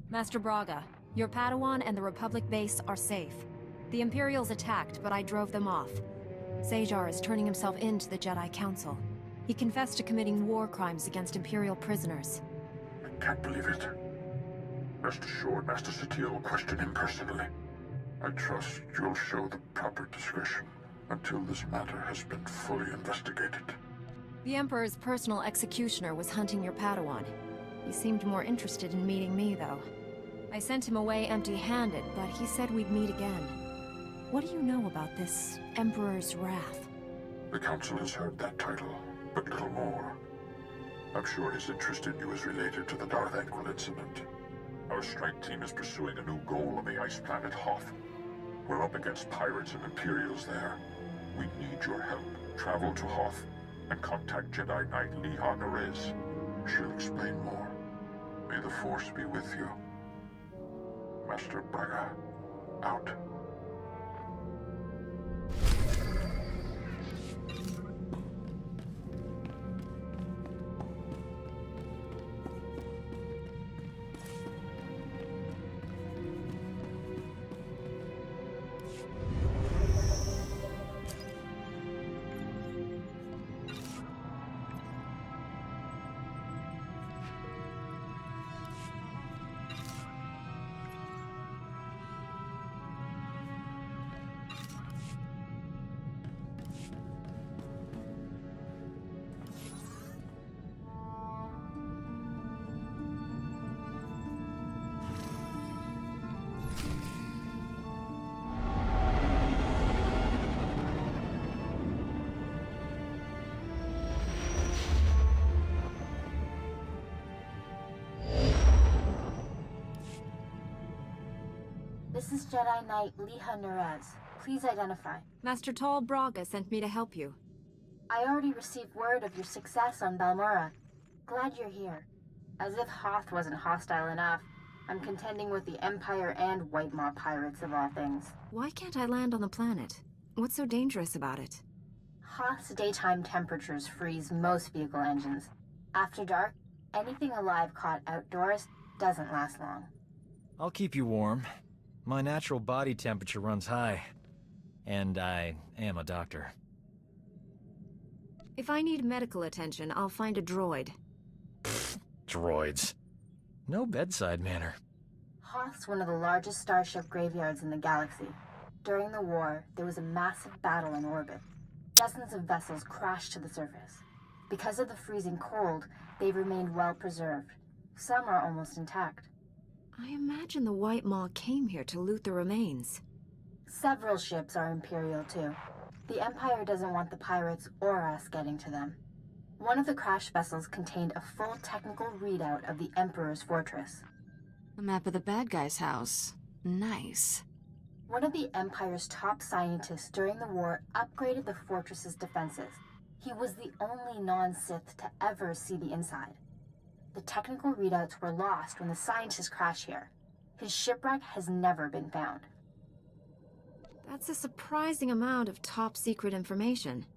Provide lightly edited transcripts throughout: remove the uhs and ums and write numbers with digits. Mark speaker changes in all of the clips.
Speaker 1: Master Braga, your Padawan and the Republic base are safe. The Imperials attacked, but I drove them off. Zajar is turning himself in to the Jedi Council. He confessed to committing war crimes against Imperial prisoners.
Speaker 2: I can't believe it. Rest assured, Master Satele will question him personally. I trust you'll show the proper discretion until this matter has been fully investigated.
Speaker 1: The Emperor's personal executioner was hunting your Padawan. He seemed more interested in meeting me, though. I sent him away empty-handed, but he said we'd meet again. What do you know about this Emperor's Wrath?
Speaker 2: The Council has heard that title, but little more. I'm sure his interest in you is related to the Darth Anquil incident. Our strike team is pursuing a new goal on the ice planet Hoth. We're up against pirates and Imperials there. We need your help. Travel to Hoth and contact Jedi Knight Liha Nerez. She'll explain more. May the Force be with you. Master Braga, out.
Speaker 3: This is Jedi Knight Liha Nerez. Please identify.
Speaker 1: Master Tal Braga sent me to help you.
Speaker 3: I already received word of your success on Balmorra. Glad you're here. As if Hoth wasn't hostile enough, I'm contending with the Empire and White Maw pirates of all things.
Speaker 1: Why can't I land on the planet? What's so dangerous about it?
Speaker 3: Hoth's daytime temperatures freeze most vehicle engines. After dark, anything alive caught outdoors doesn't last long.
Speaker 4: I'll keep you warm. My natural body temperature runs high. And I am a doctor.
Speaker 1: If I need medical attention, I'll find a droid.
Speaker 4: Droids. No bedside manner.
Speaker 3: Hoth's one of the largest starship graveyards in the galaxy. During the war, there was a massive battle in orbit. Dozens of vessels crashed to the surface. Because of the freezing cold, they've remained well preserved. Some are almost intact.
Speaker 1: I imagine the White Maw came here to loot the remains.
Speaker 3: Several ships are Imperial, too. The Empire doesn't want the pirates or us getting to them. One of the crash vessels contained a full technical readout of the Emperor's fortress.
Speaker 5: A map of the bad guy's house. Nice.
Speaker 3: One of the Empire's top scientists during the war upgraded the fortress's defenses. He was the only non-Sith to ever see the inside. The technical readouts were lost when the scientists crashed here. His shipwreck has never been found.
Speaker 1: That's a surprising amount of top-secret information.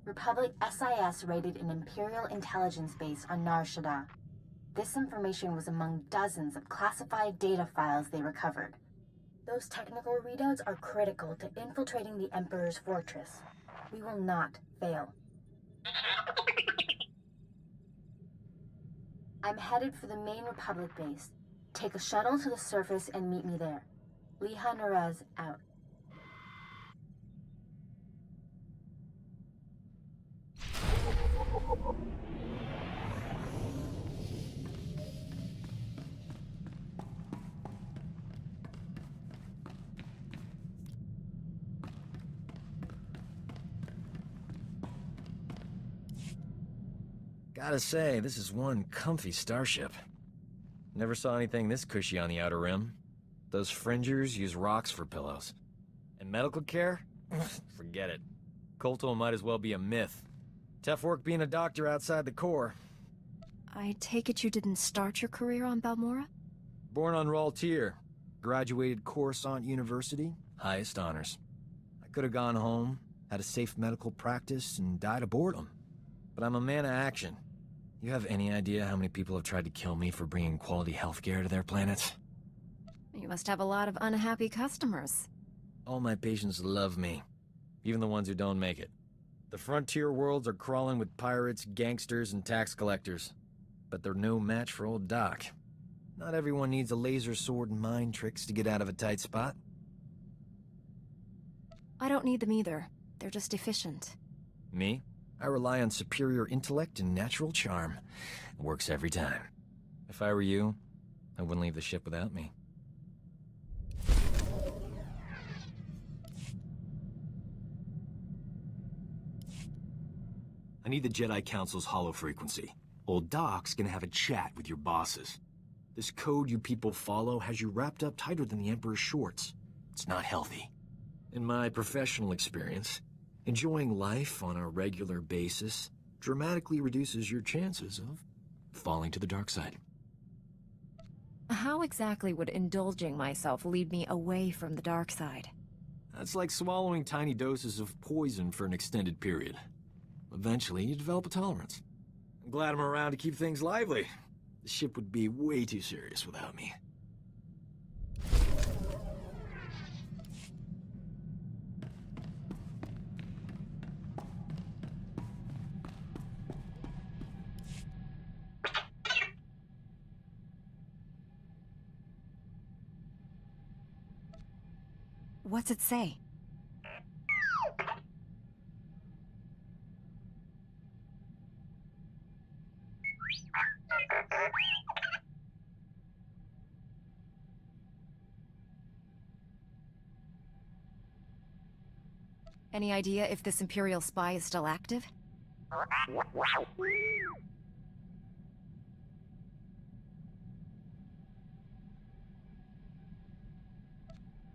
Speaker 3: Republic SIS raided an Imperial intelligence base on Nar Shaddaa. This information was among dozens of classified data files they recovered. Those technical readouts are critical to infiltrating the Emperor's fortress. We will not fail. I'm headed for the main Republic base. Take a shuttle to the surface and meet me there. Liha Nerez, out.
Speaker 4: Gotta say, this is one comfy starship. Never saw anything this cushy on the Outer Rim. Those fringers use rocks for pillows. And medical care? Forget it. Kolto might as well be a myth. Tough work being a doctor outside the Corps.
Speaker 1: I take it you didn't start your career on Balmorra?
Speaker 4: Born on Raltier. Graduated Coruscant University. Highest honors. I could have gone home, had a safe medical practice, and died of boredom. But I'm a man of action. You have any idea how many people have tried to kill me for bringing quality healthcare to their planets?
Speaker 1: You must have a lot of unhappy customers.
Speaker 4: All my patients love me, even the ones who don't make it. The frontier worlds are crawling with pirates, gangsters, and tax collectors. But they're no match for old Doc. Not everyone needs a laser sword and mind tricks to get out of a tight spot.
Speaker 1: I don't need them either. They're just efficient.
Speaker 4: Me? I rely on superior intellect and natural charm. It works every time. If I were you, I wouldn't leave the ship without me.
Speaker 6: I need the Jedi Council's hollow frequency. Old Doc's gonna have a chat with your bosses. This code you people follow has you wrapped up tighter than the Emperor's shorts. It's not healthy. In my professional experience, enjoying life on a regular basis dramatically reduces your chances of falling to the dark side.
Speaker 1: How exactly would indulging myself lead me away from the dark side?
Speaker 6: That's like swallowing tiny doses of poison for an extended period. Eventually, you develop a tolerance. I'm glad I'm around to keep things lively. The ship would be way too serious without me.
Speaker 1: What's it say? Any idea if this Imperial spy is still active?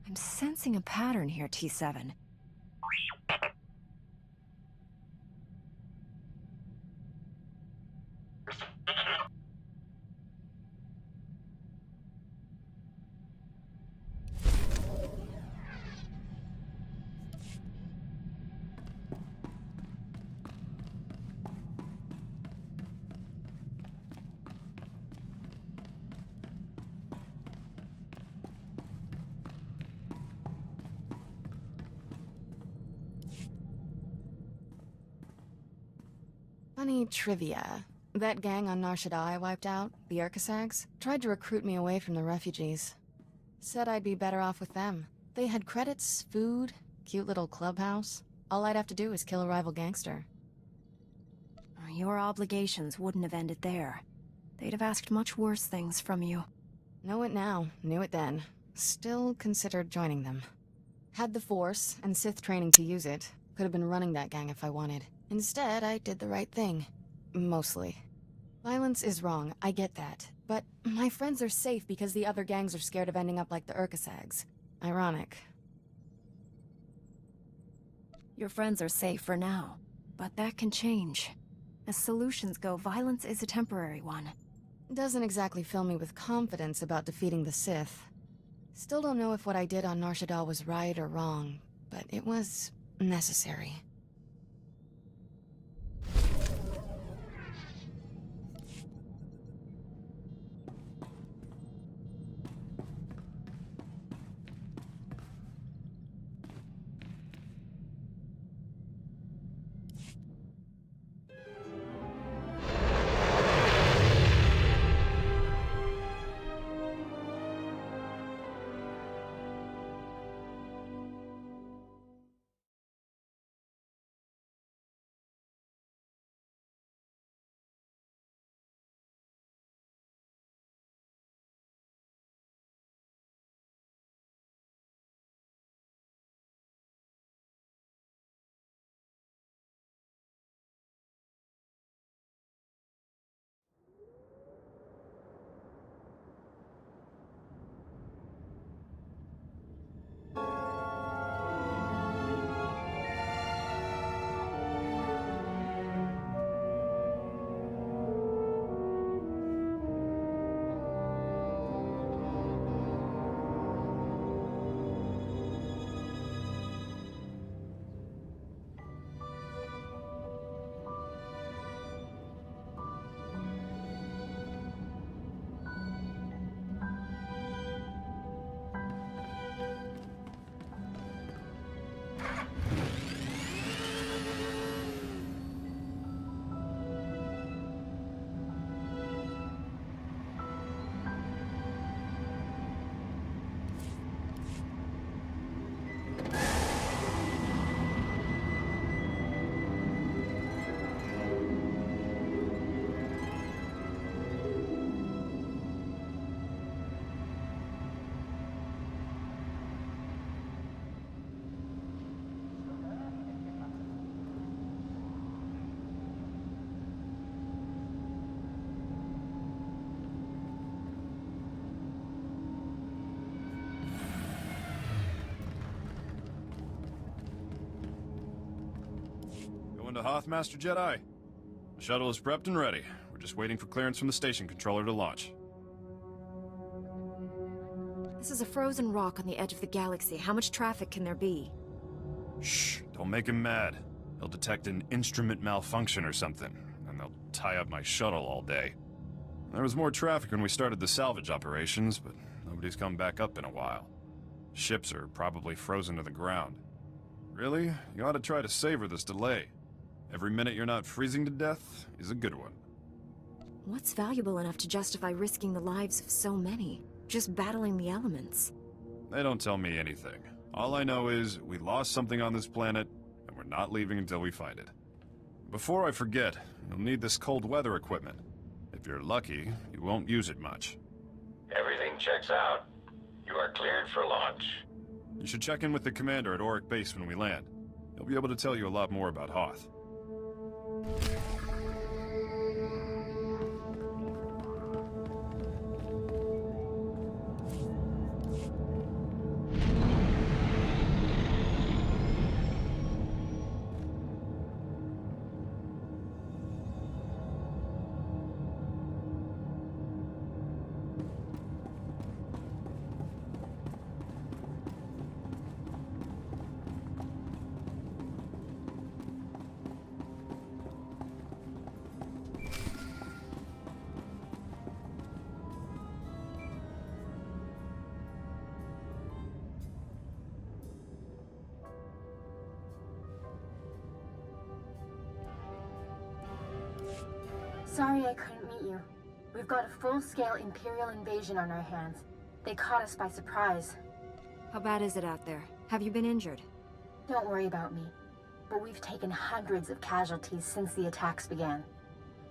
Speaker 1: I'm sensing a pattern here, T7.
Speaker 5: Funny trivia. That gang on Nar Shaddaa I wiped out, the Urkasags, tried to recruit me away from the refugees. Said I'd be better off with them. They had credits, food, cute little clubhouse. All I'd have to do is kill a rival gangster.
Speaker 1: Your obligations wouldn't have ended there. They'd have asked much worse things from you.
Speaker 5: Know it now, knew it then. Still considered joining them. Had the Force and Sith training to use it. Could have been running that gang if I wanted. Instead, I did the right thing. Mostly. Violence is wrong, I get that. But my friends are safe because the other gangs are scared of ending up like the Urkasags. Ironic.
Speaker 1: Your friends are safe for now, but that can change. As solutions go, violence is a temporary one.
Speaker 5: Doesn't exactly fill me with confidence about defeating the Sith. Still don't know if what I did on Nar Shaddaa was right or wrong, but it was necessary.
Speaker 7: to Hoth, Master Jedi. The shuttle is prepped and ready. We're just waiting for clearance from the station controller to launch.
Speaker 1: This is a frozen rock on the edge of the galaxy. How much traffic can there be?
Speaker 7: Shh, don't make him mad. He'll detect an instrument malfunction or something, and they'll tie up my shuttle all day. There was more traffic when we started the salvage operations, but nobody's come back up in a while. Ships are probably frozen to the ground. Really, you ought to try to savor this delay. Every minute you're not freezing to death is a good one.
Speaker 1: What's valuable enough to justify risking the lives of so many? Just battling the elements.
Speaker 7: They don't tell me anything. All I know is we lost something on this planet, and we're not leaving until we find it. Before I forget, you'll need this cold weather equipment. If you're lucky, you won't use it much.
Speaker 8: Everything checks out. You are cleared for launch.
Speaker 7: You should check in with the commander at Auric Base when we land. He'll be able to tell you a lot more about Hoth.
Speaker 3: Sorry I couldn't meet you. We've got a full-scale Imperial invasion on our hands. They caught us by surprise.
Speaker 1: How bad is it out there? Have you been injured?
Speaker 3: Don't worry about me. But we've taken hundreds of casualties since the attacks began.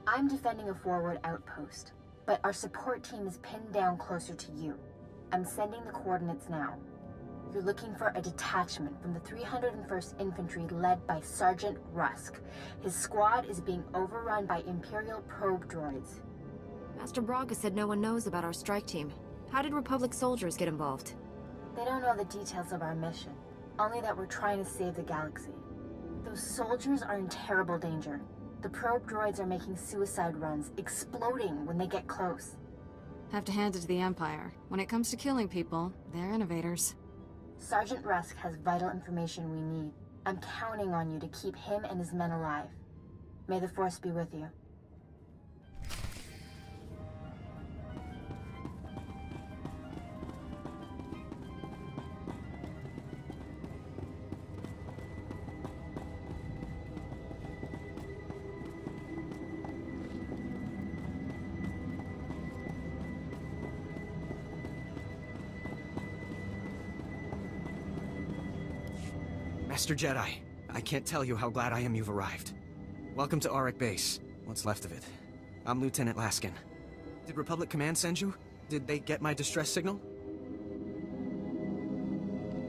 Speaker 3: I'm defending a forward outpost, but our support team is pinned down closer to you. I'm sending the coordinates now. You're looking for a detachment from the 301st Infantry led by Sergeant Rusk. His squad is being overrun by Imperial probe droids.
Speaker 1: Master Braga said no one knows about our strike team. How did Republic soldiers get involved?
Speaker 3: They don't know the details of our mission, only that we're trying to save the galaxy. Those soldiers are in terrible danger. The probe droids are making suicide runs, exploding when they get close.
Speaker 5: Have to hand it to the Empire. When it comes to killing people, they're innovators.
Speaker 3: Sergeant Rusk has vital information we need. I'm counting on you to keep him and his men alive. May the Force be with you.
Speaker 9: Master Jedi, I can't tell you how glad I am you've arrived. Welcome to Auric Base. What's left of it. I'm Lieutenant Laskin. Did Republic Command send you? Did they get my distress signal?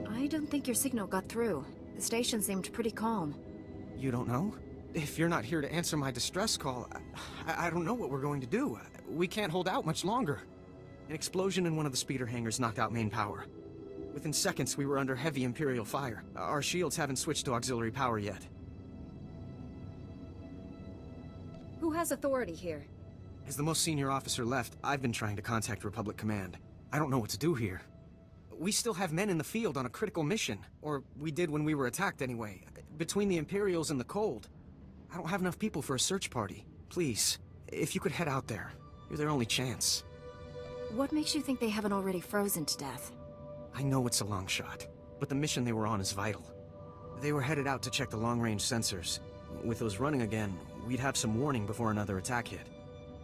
Speaker 1: I don't think your signal got through. The station seemed pretty calm.
Speaker 9: You don't know? If you're not here to answer my distress call, I don't know what we're going to do. We can't hold out much longer. An explosion in one of the speeder hangars knocked out main power. Within seconds, we were under heavy Imperial fire. Our shields haven't switched to auxiliary power yet.
Speaker 1: Who has authority here?
Speaker 9: As the most senior officer left, I've been trying to contact Republic Command. I don't know what to do here. We still have men in the field on a critical mission. Or we did when we were attacked anyway. Between the Imperials and the cold. I don't have enough people for a search party. Please, if you could head out there. You're their only chance.
Speaker 1: What makes you think they haven't already frozen to death?
Speaker 9: I know it's a long shot, but the mission they were on is vital. They were headed out to check the long-range sensors. With those running again, we'd have some warning before another attack hit.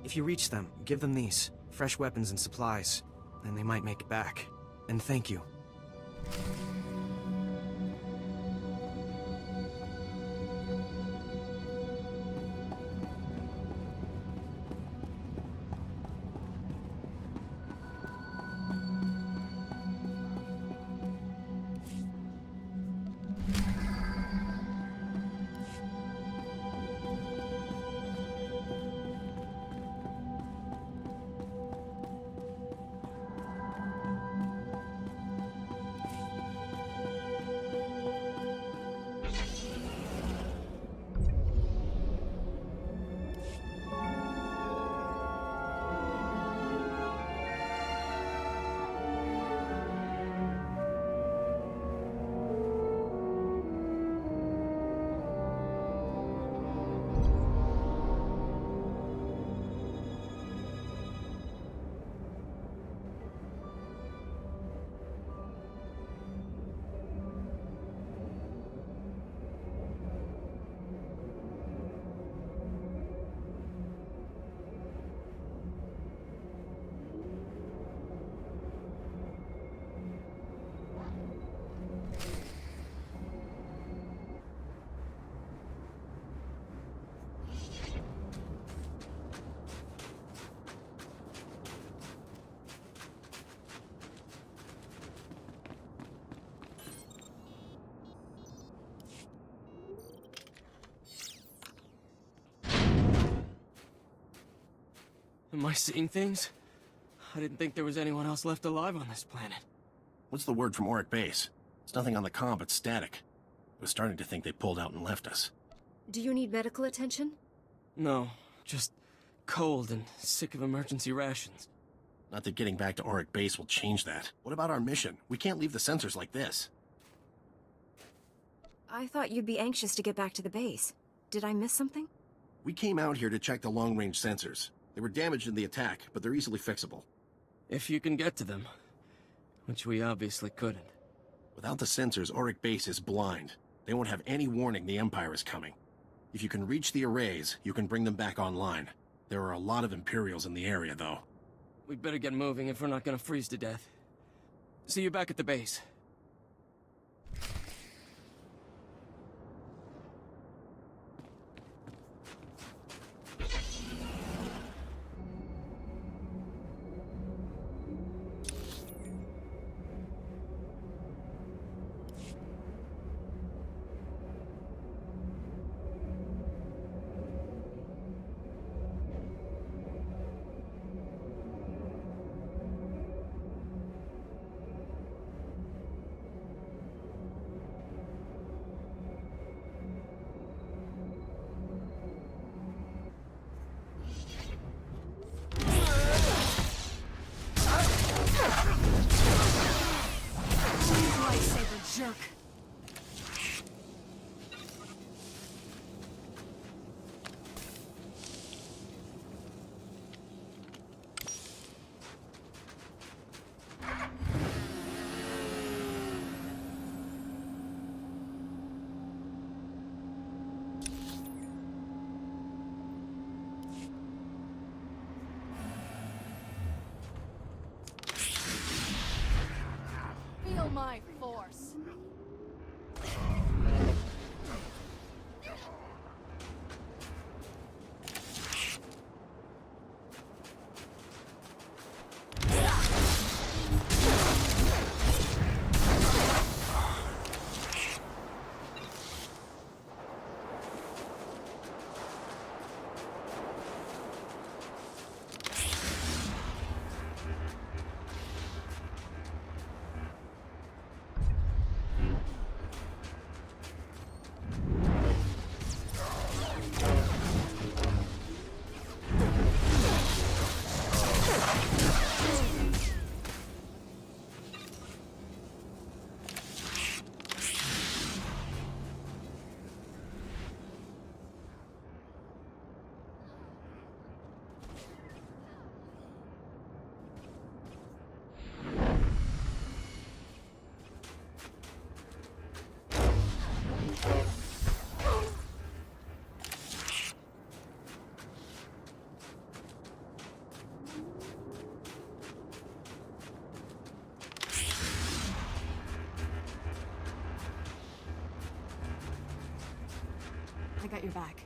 Speaker 9: If you reach them, give them these. Fresh weapons and supplies. And they might make it back. And thank you. Am I seeing things? I didn't think there was anyone else left alive on this planet.
Speaker 10: What's the word from Auric Base? There's nothing on the comm but static. I was starting to think they pulled out and left us.
Speaker 1: Do you need medical attention?
Speaker 9: No, just cold and sick of emergency rations.
Speaker 10: Not that getting back to Auric Base will change that. What about our mission? We can't leave the sensors like this.
Speaker 1: I thought you'd be anxious to get back to the base. Did I miss something?
Speaker 10: We came out here to check the long-range sensors. They were damaged in the attack, but they're easily fixable.
Speaker 9: If you can get to them. Which we obviously couldn't.
Speaker 10: Without the sensors, Auric Base is blind. They won't have any warning the Empire is coming. If you can reach the arrays, you can bring them back online. There are a lot of Imperials in the area, though.
Speaker 9: We'd better get moving if we're not gonna freeze to death. See you back at the base.
Speaker 1: Jerk.
Speaker 5: Feel my force. I got your back.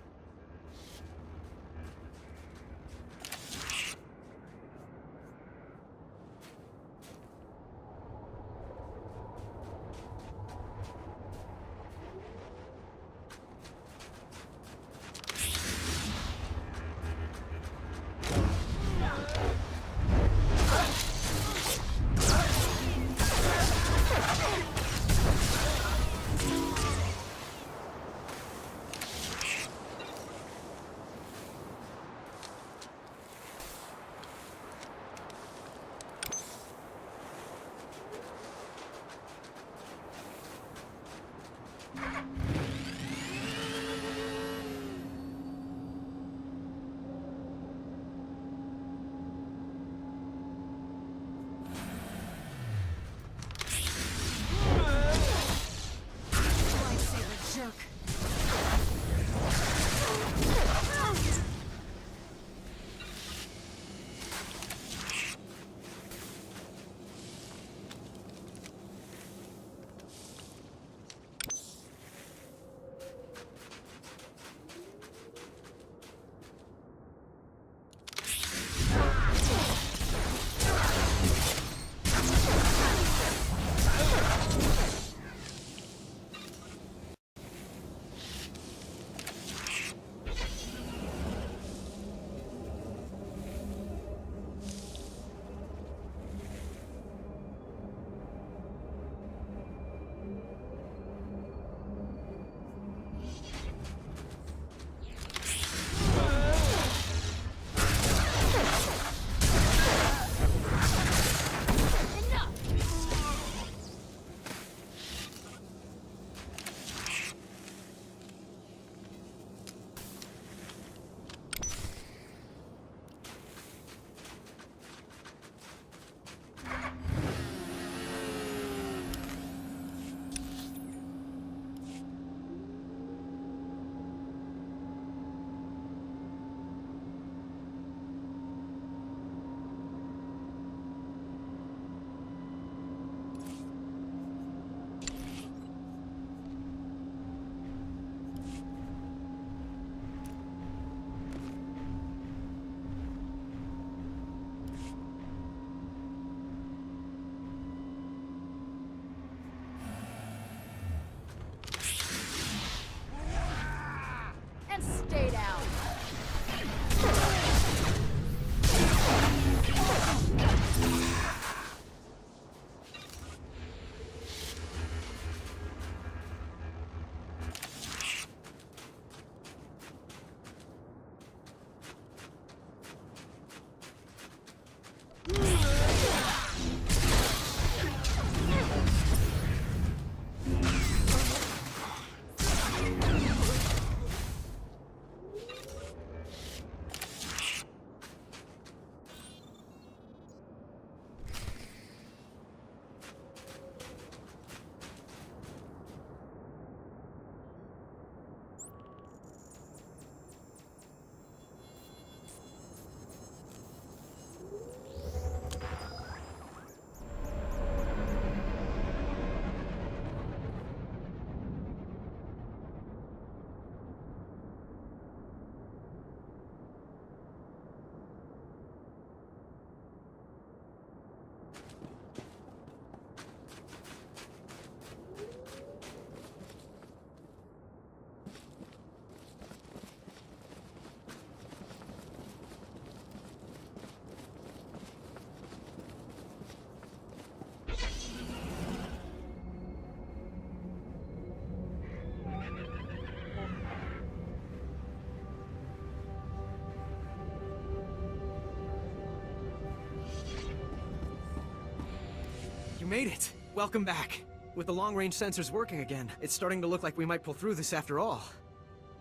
Speaker 9: made it! Welcome back. With the long-range sensors working again, it's starting to look like we might pull through this after all.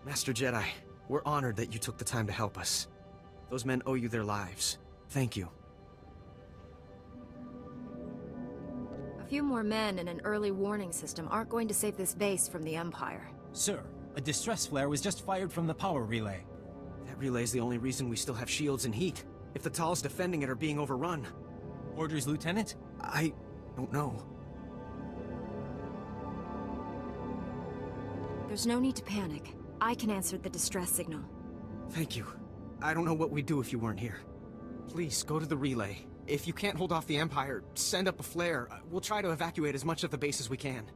Speaker 9: Master Jedi, we're honored that you took the time to help us. Those men owe you their lives. Thank you.
Speaker 1: A few more men and an early warning system aren't going to save this base from the Empire.
Speaker 11: Sir, a distress flare was just fired from the power relay.
Speaker 9: That relay's the only reason we still have shields and heat. If the Tal's defending it are being overrun.
Speaker 11: Orders, Lieutenant?
Speaker 9: I don't know.
Speaker 1: There's no need to panic. I can answer the distress signal.
Speaker 9: Thank you. I don't know what we'd do if you weren't here. Please, go to the relay. If you can't hold off the Empire, send up a flare. We'll try to evacuate as much of the base as we can.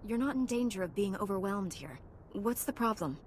Speaker 1: You're not in danger of being overwhelmed here. What's the problem?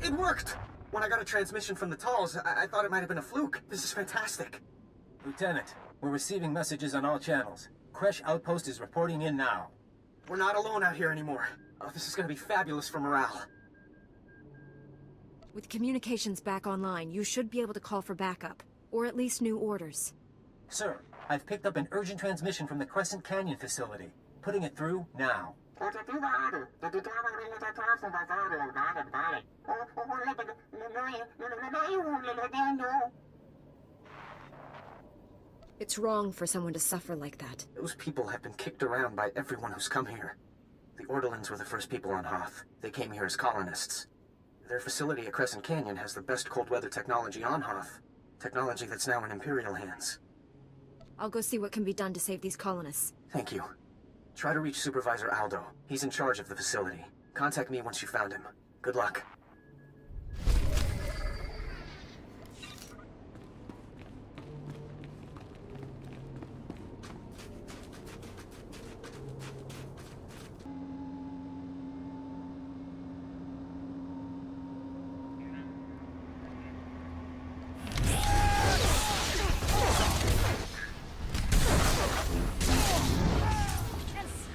Speaker 9: It worked! When I got a transmission from the Talls, I thought it might have been a fluke. This is fantastic.
Speaker 12: Lieutenant, we're receiving messages on all channels. Kresh Outpost is reporting in now.
Speaker 9: We're not alone out here anymore. Oh, this is gonna be fabulous for morale.
Speaker 1: With communications back online, you should be able to call for backup. Or at least new orders.
Speaker 12: Sir, I've picked up an urgent transmission from the Crescent Canyon facility. Putting it through now.
Speaker 1: It's wrong for someone to suffer like that.
Speaker 9: Those people have been kicked around by everyone who's come here. The Orderlands were the first people on Hoth. They came here as colonists. Their facility at Crescent Canyon has the best cold weather technology on Hoth. Technology that's now in Imperial hands.
Speaker 1: I'll go see what can be done to save these colonists.
Speaker 9: Thank you. Try to reach Supervisor Aldo. He's in charge of the facility. Contact me once you found him. Good luck.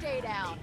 Speaker 5: Stay down.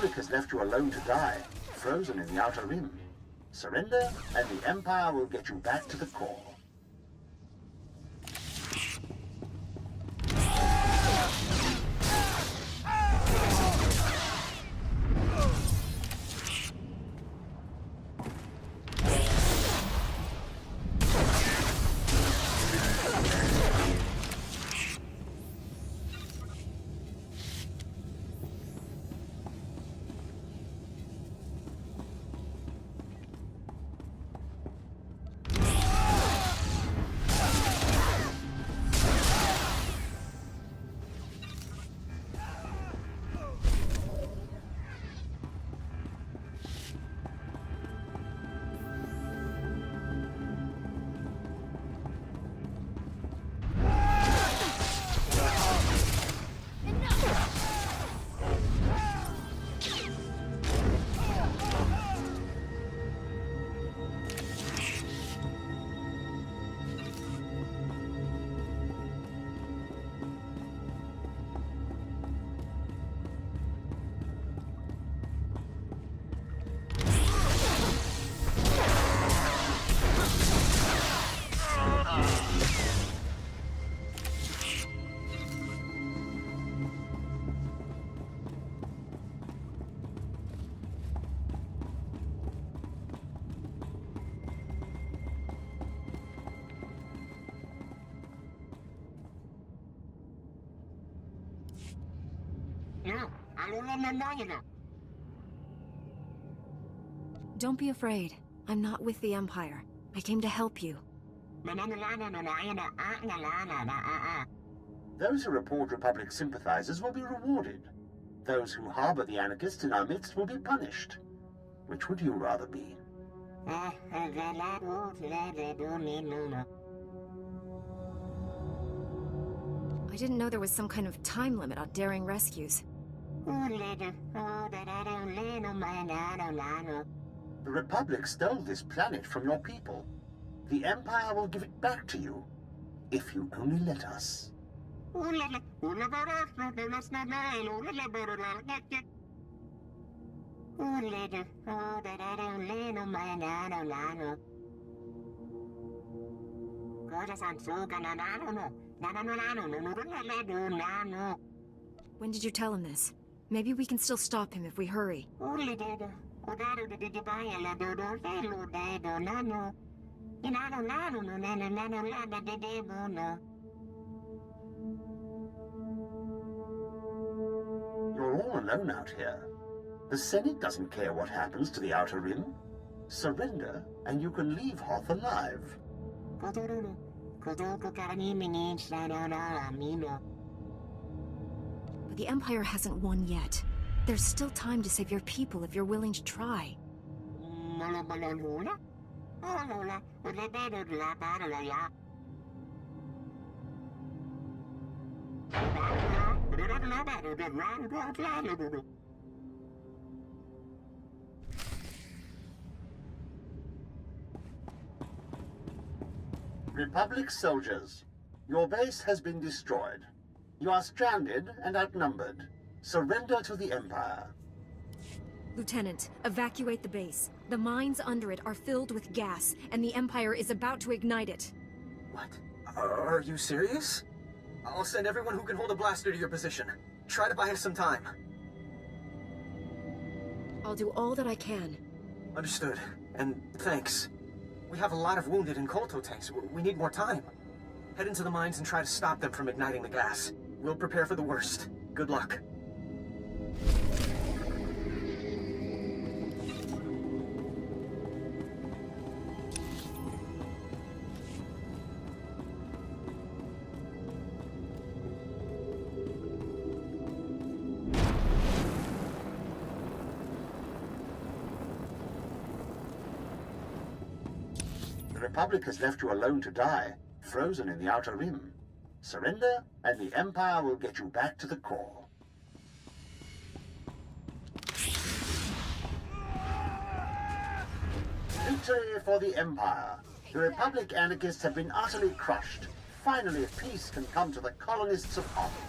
Speaker 13: The Republic has left you alone to die, frozen in the Outer Rim. Surrender, and the Empire will get you back to the core.
Speaker 1: Don't be afraid. I'm not with the Empire. I came to help you.
Speaker 13: Those who report Republic sympathizers will be rewarded. Those who harbor the anarchists in our midst will be punished. Which would you rather be?
Speaker 1: I didn't know there was some kind of time limit on daring rescues.
Speaker 13: The Republic stole this planet from your people. The Empire will give it back to you, if you only let us.
Speaker 1: When did you tell him this? Maybe we can still stop him if we hurry.
Speaker 13: You're all alone out here. The Senate doesn't care what happens to the Outer Rim. Surrender, and you can leave Hoth alive.
Speaker 1: But the Empire hasn't won yet. There's still time to save your people if you're willing to try.
Speaker 13: Republic soldiers, your base has been destroyed. You are stranded and outnumbered. Surrender to the Empire.
Speaker 1: Lieutenant, evacuate the base. The mines under it are filled with gas, and the Empire is about to ignite it.
Speaker 9: What? Are you serious? I'll send everyone who can hold a blaster to your position. Try to buy us some time.
Speaker 1: I'll do all that I can.
Speaker 9: Understood. And thanks. We have a lot of wounded in Kolto tanks. We need more time. Head into the mines and try to stop them from igniting the gas. We'll prepare for the worst. Good luck.
Speaker 13: The Republic has left you alone to die, frozen in the Outer Rim. Surrender, and the Empire will get you back to the core. Victory for the Empire. The Republic anarchists have been utterly crushed. Finally, peace can come to the colonists of Hoth.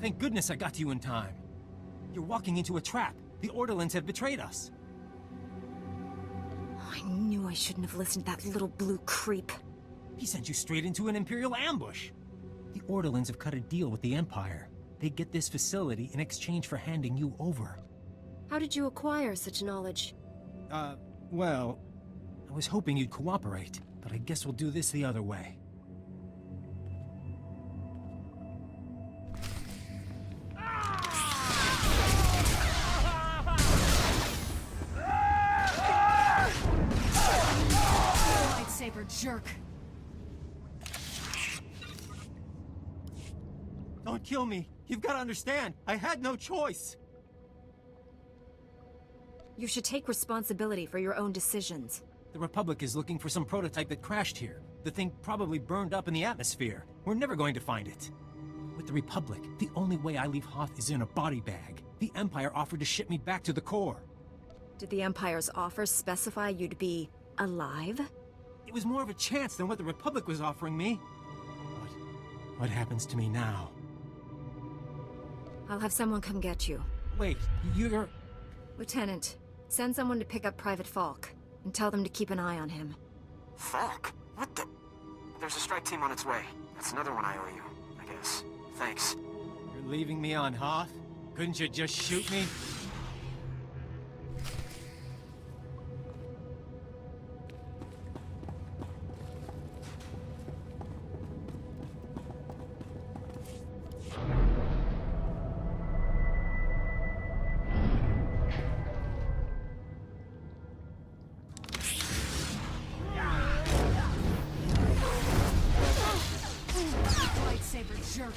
Speaker 11: Thank goodness I got to you in time. You're walking into a trap. The Orderlands have betrayed us.
Speaker 1: I knew I shouldn't have listened to that little blue creep.
Speaker 11: He sent you straight into an Imperial ambush. The Orderlands have cut a deal with the Empire. They get this facility in exchange for handing you over.
Speaker 1: How did you acquire such knowledge?
Speaker 11: Well, I was hoping you'd cooperate, but I guess we'll do this the other way.
Speaker 1: Lightsaber jerk.
Speaker 11: Don't kill me. You've got to understand. I had no choice.
Speaker 1: You should take responsibility for your own decisions.
Speaker 11: The Republic is looking for some prototype that crashed here. The thing probably burned up in the atmosphere. We're never going to find it. With the Republic, the only way I leave Hoth is in a body bag. The Empire offered to ship me back to the core.
Speaker 1: Did the Empire's offer specify you'd be alive?
Speaker 11: It was more of a chance than what the Republic was offering me. But what happens to me now?
Speaker 1: I'll have someone come get you.
Speaker 11: Wait, you're...
Speaker 1: Lieutenant, send someone to pick up Private Falk, and tell them to keep an eye on him.
Speaker 9: Falk? What the... There's a strike team on its way. That's another one I owe you, I guess. Thanks.
Speaker 11: You're leaving me on Hoth? Couldn't you just shoot me?
Speaker 1: Lightsaber jerk.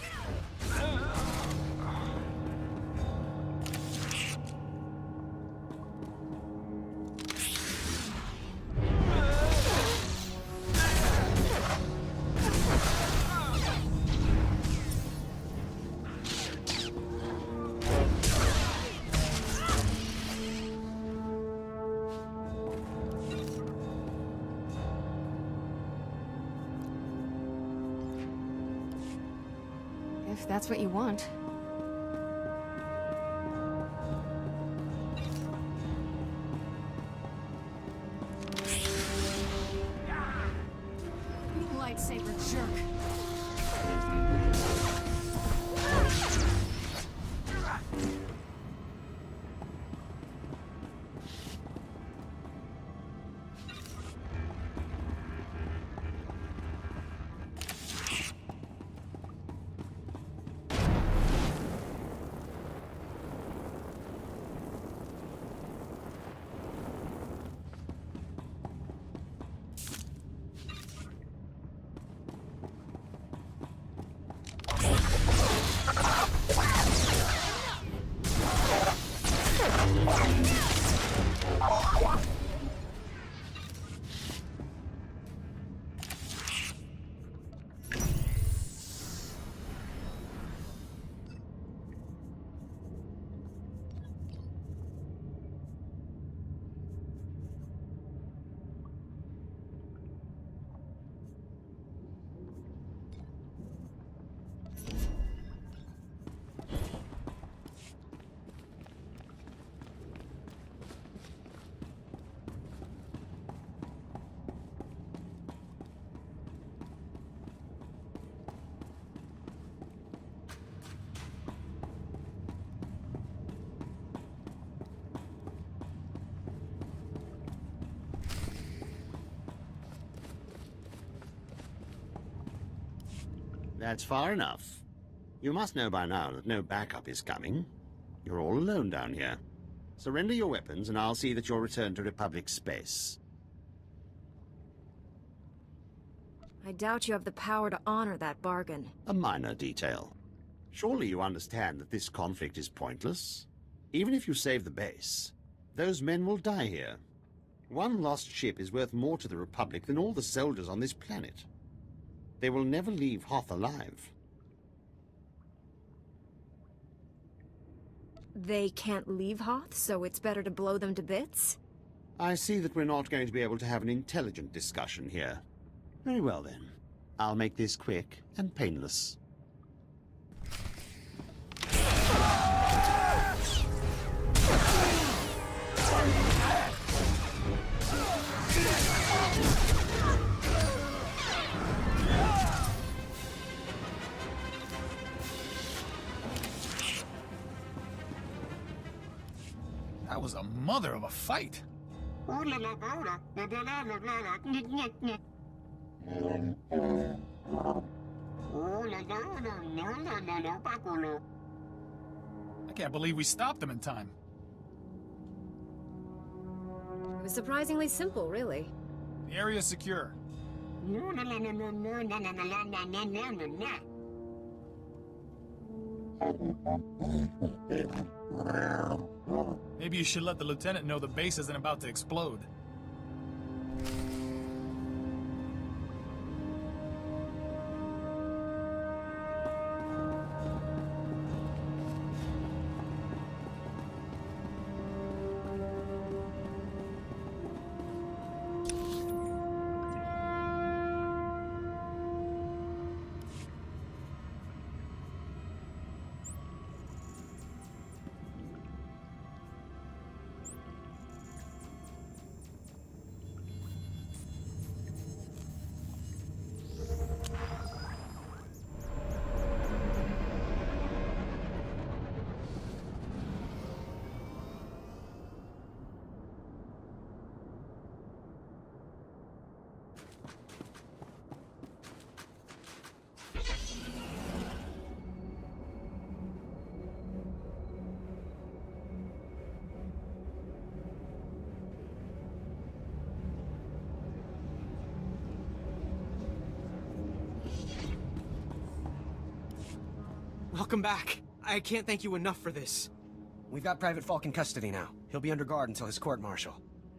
Speaker 5: If that's what you want.
Speaker 1: Lightsaber jerk.
Speaker 13: That's far enough. You must know by now that no backup is coming. You're all alone down here. Surrender your weapons and I'll see that you're returned to Republic space.
Speaker 1: I doubt you have the power to honor that bargain.
Speaker 13: A minor detail. Surely you understand that this conflict is pointless? Even if you save the base, those men will die here. One lost ship is worth more to the Republic than all the soldiers on this planet. They will never leave Hoth alive.
Speaker 1: They can't leave Hoth, so it's better to blow them to bits?
Speaker 13: I see that we're not going to be able to have an intelligent discussion here. Very well then. I'll make this quick and painless.
Speaker 14: That was a mother of a fight.
Speaker 15: I
Speaker 14: can't believe we stopped them in time.
Speaker 1: It was surprisingly simple, really.
Speaker 14: The area's secure. Maybe you should let the lieutenant know the base isn't about to explode.
Speaker 9: Welcome back. I can't thank you enough for this. We've got Private Falk in custody now. He'll be under guard until his court-martial.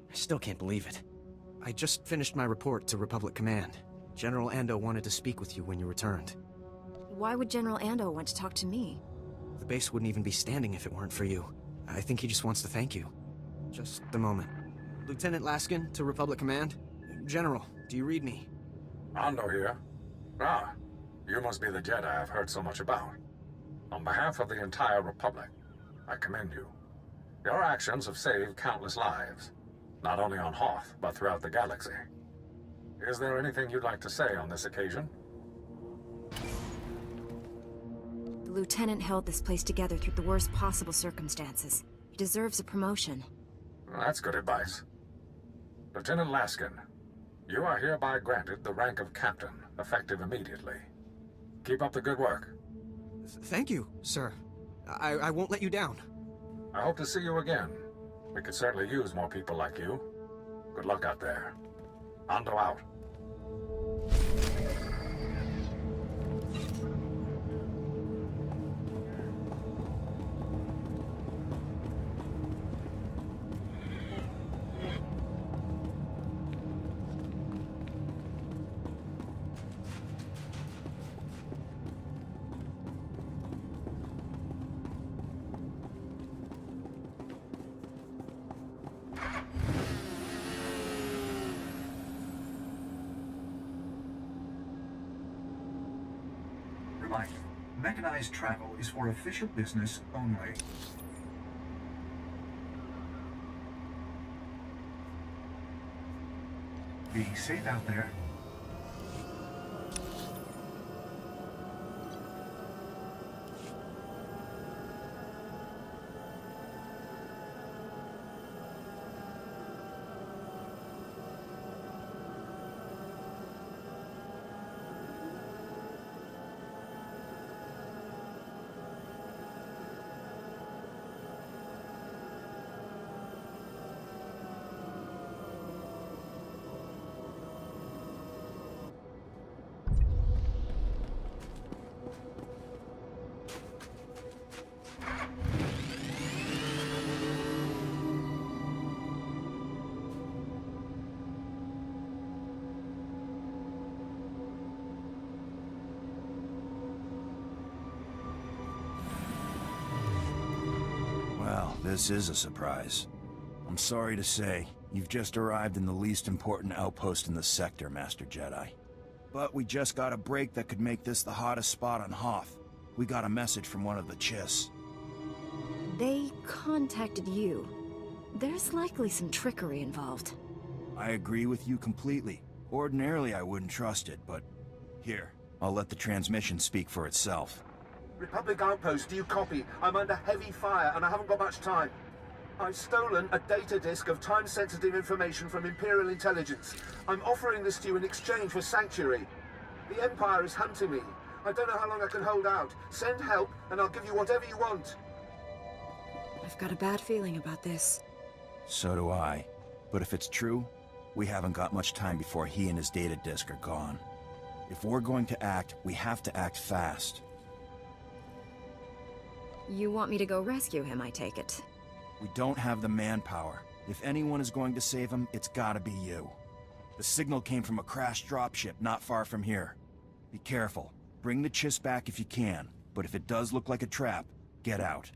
Speaker 9: I still can't believe it. I just finished my report to Republic Command. General Ando wanted to speak with you when you returned.
Speaker 1: Why would General Ando want to talk to me?
Speaker 9: The base wouldn't even be standing if it weren't for you. I think he just wants to thank you. Just a moment. Lieutenant Laskin to Republic Command? General, do you read me?
Speaker 2: Ando here. Ah, you must be the Jedi I've heard so much about. On behalf of the entire Republic, I commend you. Your actions have saved countless lives, not only on Hoth, but throughout the galaxy. Is there anything you'd like to say on this occasion?
Speaker 1: The Lieutenant held this place together through the worst possible circumstances. He deserves a promotion.
Speaker 2: That's good advice. Lieutenant Laskin, you are hereby granted the rank of Captain, effective immediately. Keep up the good work.
Speaker 9: Thank you, sir. I won't let you down.
Speaker 2: I hope to see you again. We could certainly use more people like you. Good luck out there. Ando out.
Speaker 15: Reminder, mechanized travel is for official business only. Be safe out there.
Speaker 6: Well, this is a surprise. I'm sorry to say, you've just arrived in the least important outpost in the sector, Master Jedi. But we just got a break that could make this the hottest spot on Hoth. We got a message from one of the Chiss.
Speaker 1: They contacted you. There's likely some trickery involved.
Speaker 6: I agree with you completely. Ordinarily, I wouldn't trust it, but... Here, I'll let the transmission speak for itself.
Speaker 16: Republic Outpost, do you copy? I'm under heavy fire and I haven't got much time. I've stolen a data disk of time-sensitive information from Imperial Intelligence. I'm offering this to you in exchange for sanctuary. The Empire is hunting me. I don't know how long I can hold out. Send help and I'll give you whatever you want.
Speaker 1: I've got a bad feeling about this.
Speaker 6: So do I. But if it's true, we haven't got much time before he and his data disk are gone. If we're going to act, we have to act fast.
Speaker 1: You want me to go rescue him, I take it.
Speaker 6: We don't have the manpower. If anyone is going to save him, it's gotta be you. The signal came from a crashed dropship not far from here. Be careful. Bring the Chiss back if you can, but if it does look like a trap, get out.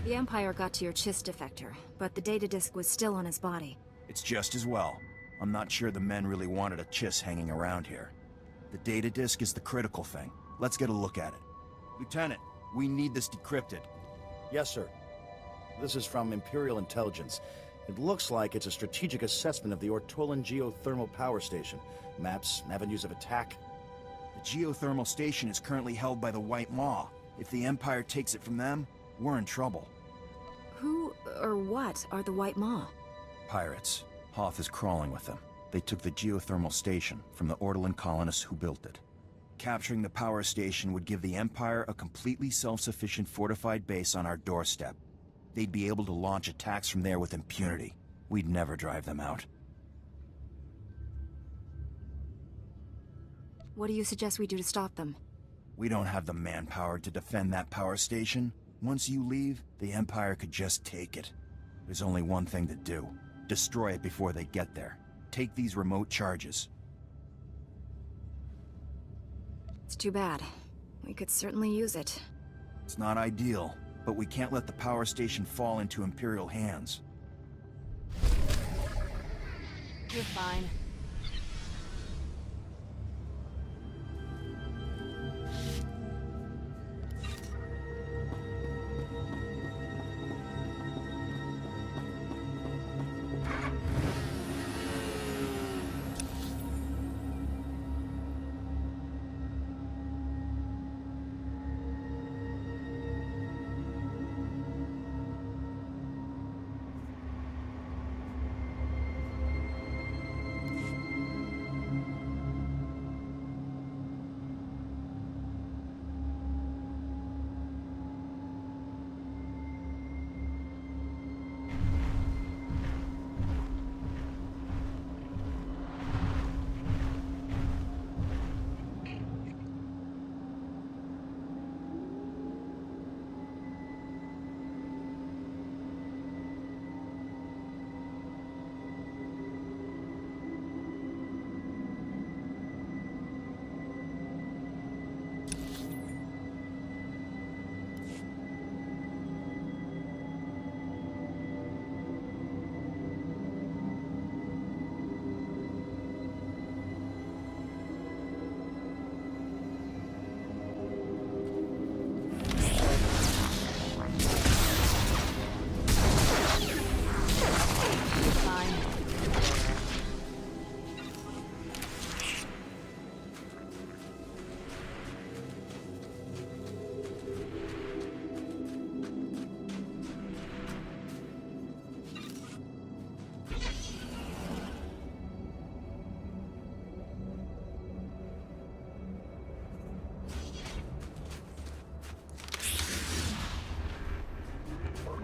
Speaker 1: The Empire got to your Chiss defector, but the data disk was still on his body.
Speaker 17: It's just as well. I'm not sure the men really wanted a Chiss hanging around here. The data disk is the critical thing. Let's get a look at it. Lieutenant, we need this decrypted.
Speaker 18: Yes, sir. This is from Imperial Intelligence. It looks like it's a strategic assessment of the Ortolan geothermal power station. Maps, avenues of attack.
Speaker 17: The geothermal station is currently held by the White Maw. If the Empire takes it from them, we're in trouble.
Speaker 1: Who or what are the White Maw?
Speaker 17: Pirates. Hoth is crawling with them. They took the geothermal station from the Ortolan colonists who built it. Capturing the power station would give the Empire a completely self-sufficient fortified base on our doorstep. They'd be able to launch attacks from there with impunity. We'd never drive them out.
Speaker 1: What do you suggest we do to stop them?
Speaker 17: We don't have the manpower to defend that power station. Once you leave, the Empire could just take it. There's only one thing to do. Destroy it before they get there. Take these remote charges.
Speaker 1: It's too bad. We could certainly use it.
Speaker 17: It's not ideal, but we can't let the power station fall into Imperial hands.
Speaker 5: You're fine.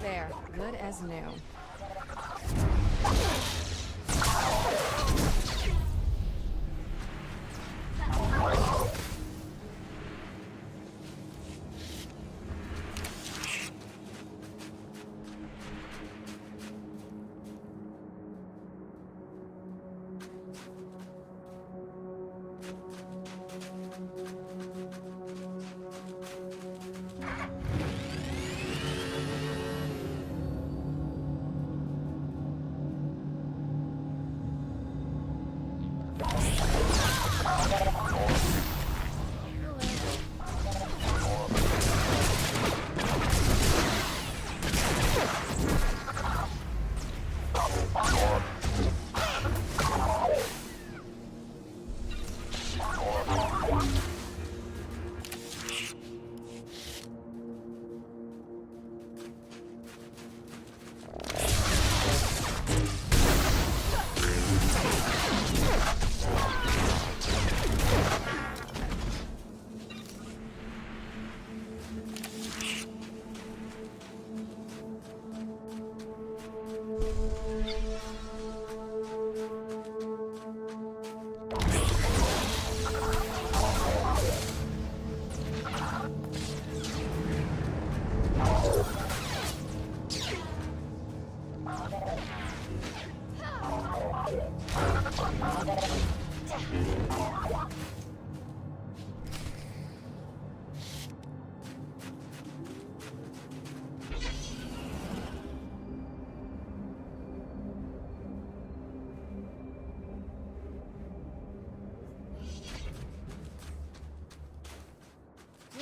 Speaker 5: There, good as new.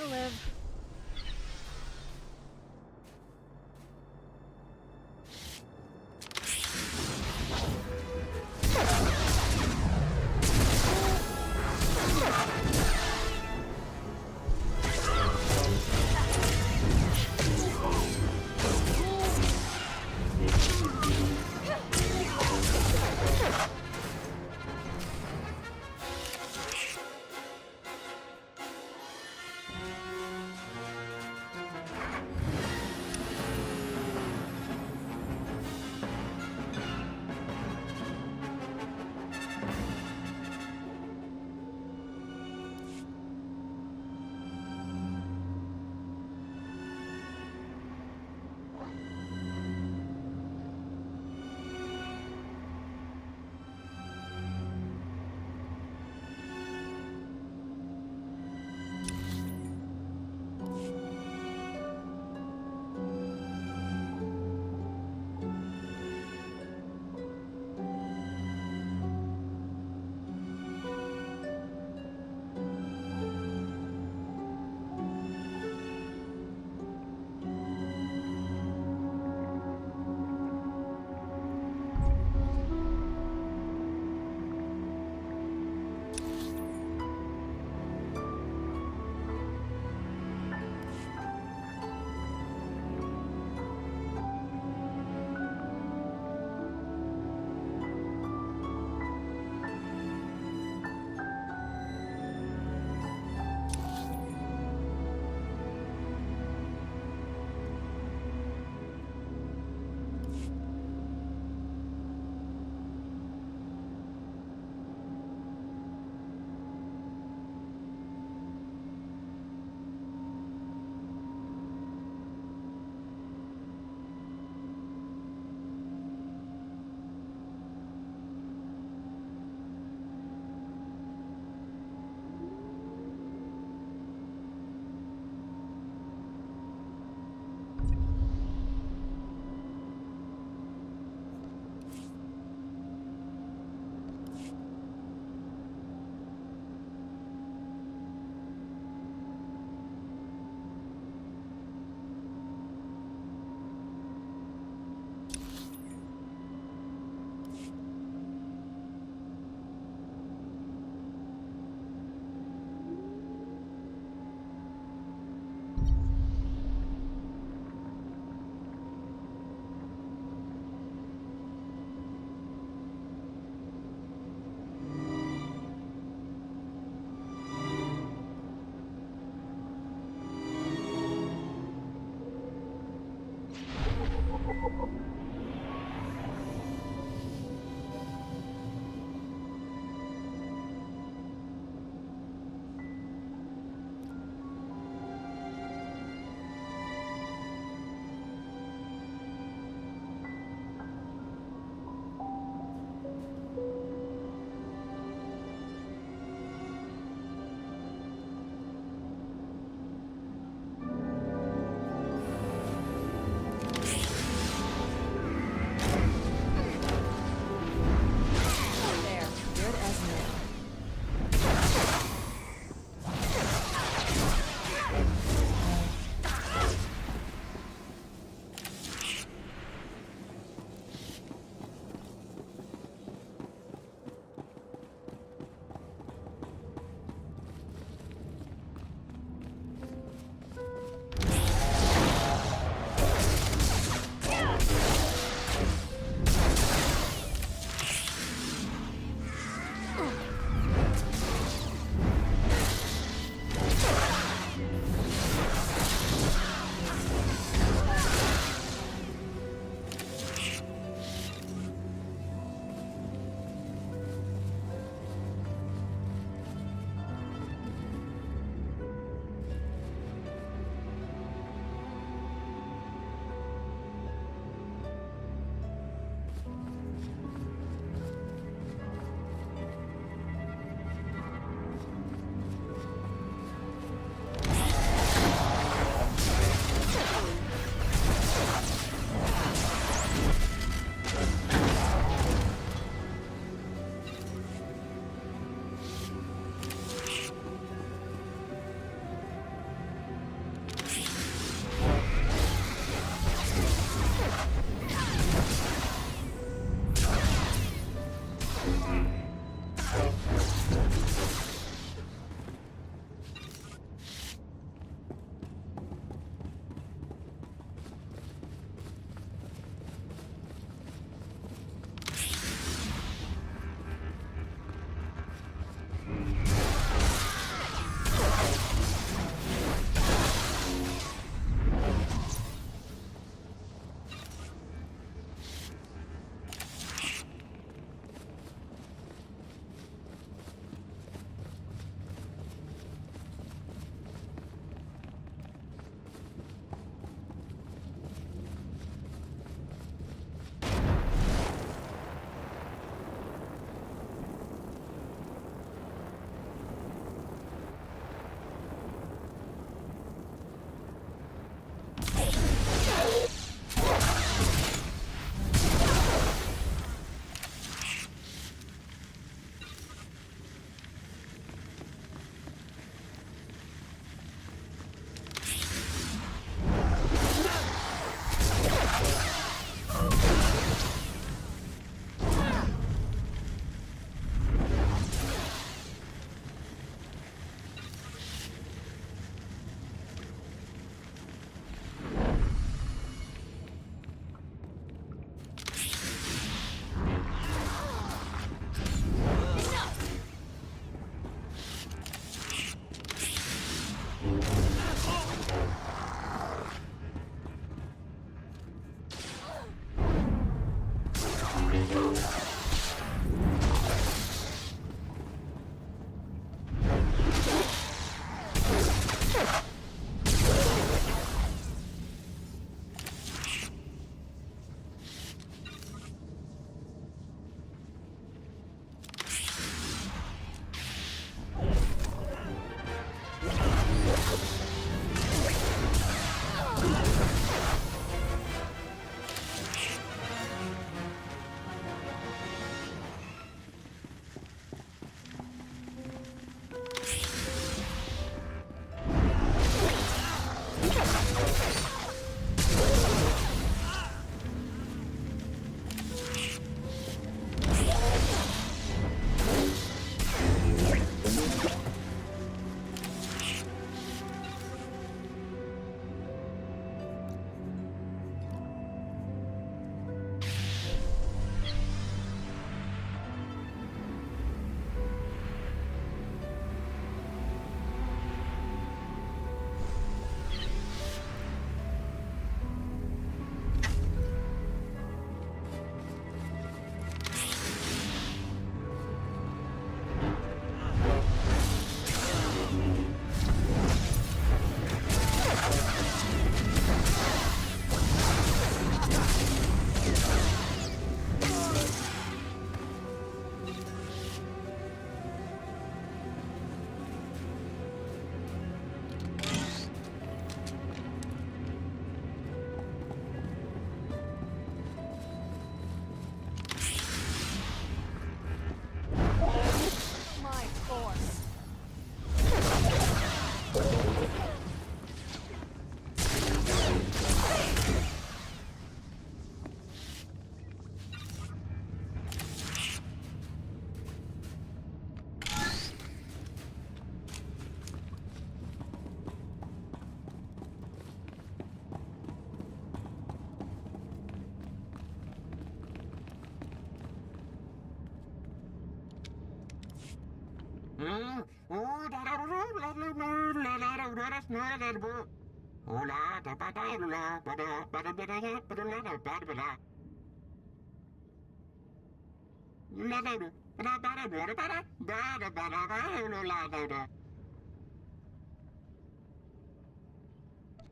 Speaker 5: We'll live.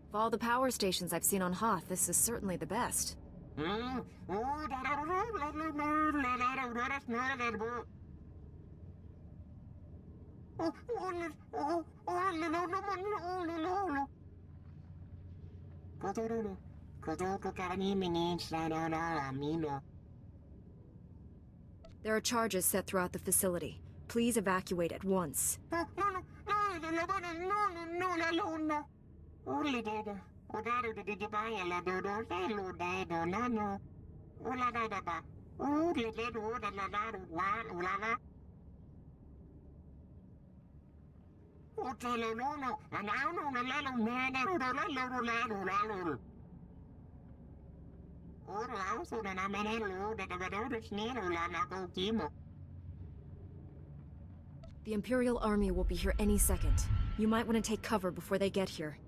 Speaker 1: Of all the power stations I've seen on Hoth, this is certainly the best. There are charges set throughout the facility. Please evacuate at once. The Imperial Army will be here any second. You might want to take cover before they get here.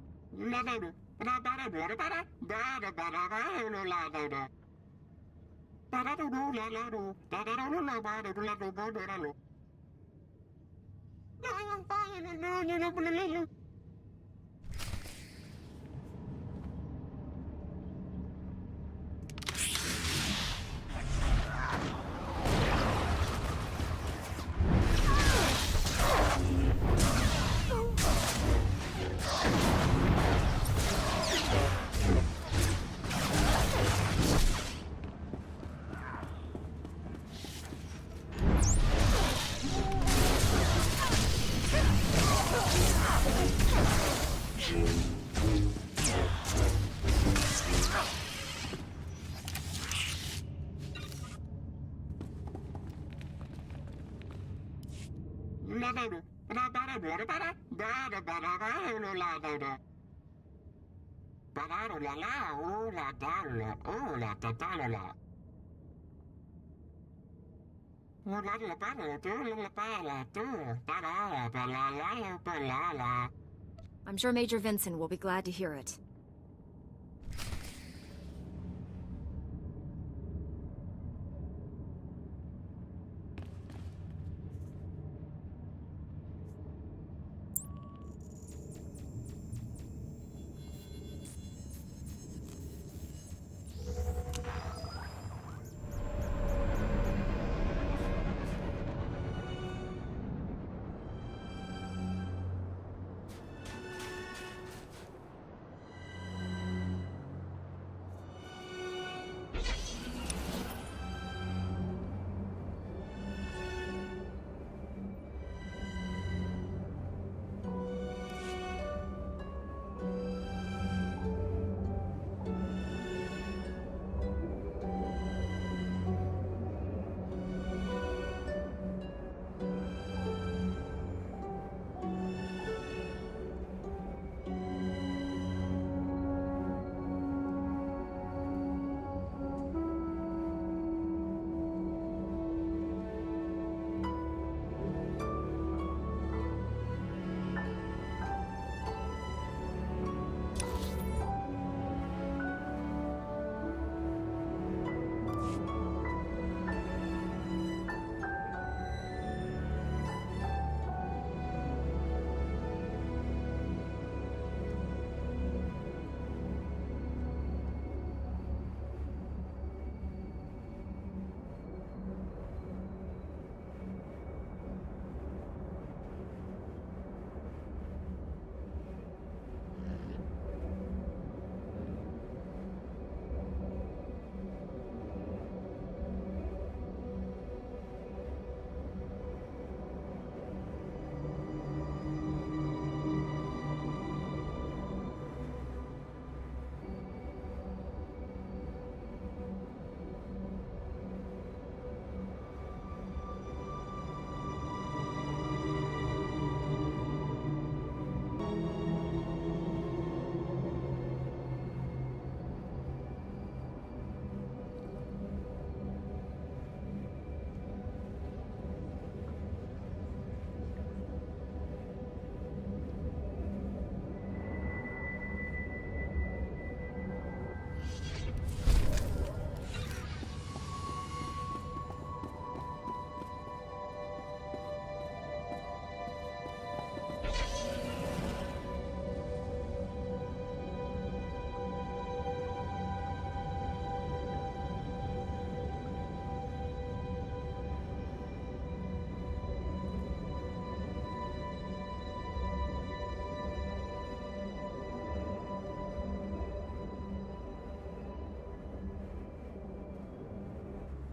Speaker 1: I'm sure Major Vincent will be glad to hear it.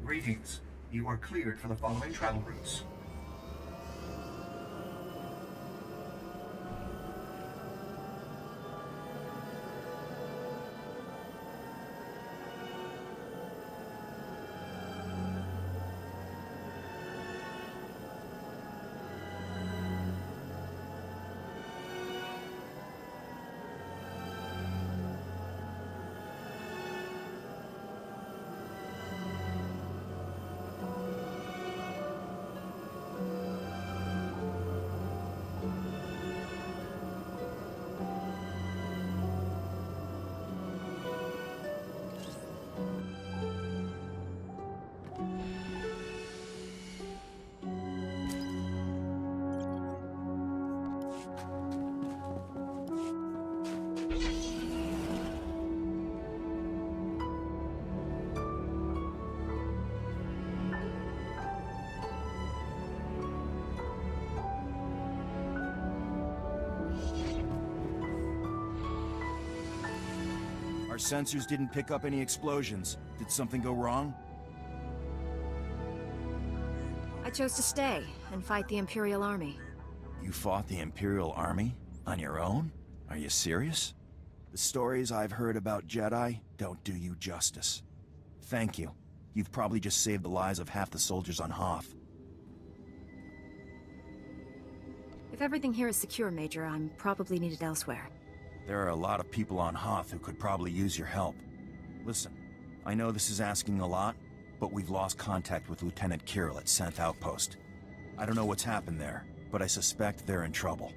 Speaker 15: Greetings. You are cleared for the following travel routes.
Speaker 17: Our sensors didn't pick up any explosions. Did something go wrong?
Speaker 1: I chose to stay and fight the Imperial Army.
Speaker 17: You fought the Imperial Army? On your own? Are you serious? The stories I've heard about Jedi don't do you justice. Thank you. You've probably just saved the lives of half the soldiers on Hoth.
Speaker 1: If everything here is secure, Major, I'm probably needed elsewhere.
Speaker 17: There are a lot of people on Hoth who could probably use your help. Listen, I know this is asking a lot, but we've lost contact with Lieutenant Kirill at 10th Outpost. I don't know what's happened there, but I suspect they're in trouble.